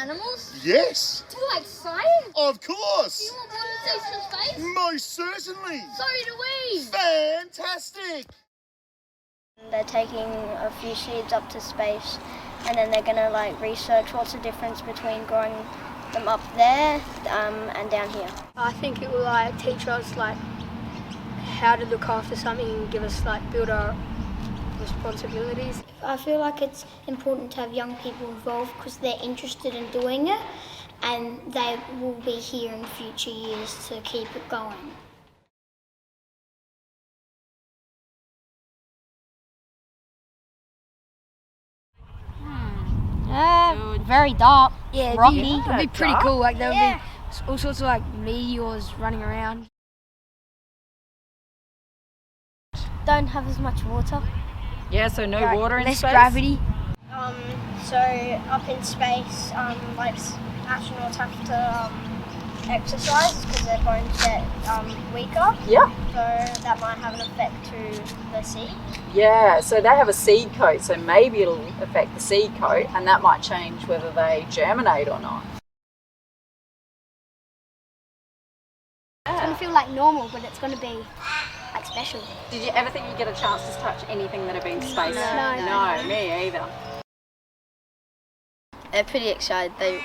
animals? Yes. To like science? Of Do you course. want more to see some space? Most certainly. So do we. Fantastic. They're taking a few seeds up to space, and then they're gonna like research what's the difference between growing them up there and down here. I think it will like teach us like how to look after something and give us like builder responsibilities. I feel like it's important to have young people involved because they're interested in doing it and they will be here in future years to keep it going. Very dark. Yeah, rocky. it'd be pretty cool. Like there'll be all sorts of like meteors running around. Don't have as much water. Yeah, so no water in Less space. gravity. So up in space, like astronauts have to exercise because their bones get weaker. Yeah. So that might have an effect to the seed. Yeah, so they have a seed coat, so maybe it'll affect the seed coat, and that might change whether they germinate or not. It's going to feel like normal, but it's going to be like special. Did you ever think you'd get a chance to touch anything that had been to space? No. Me either. They're pretty excited. They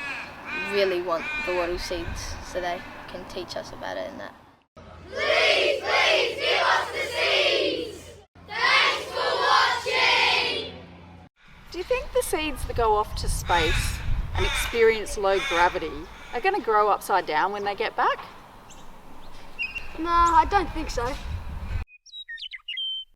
really want the wattle seeds so they can teach us about it and that. Please, please give us the seeds. Thanks for watching. Do you think the seeds that go off to space and experience low gravity are going to grow upside down when they get back? No, I don't think so.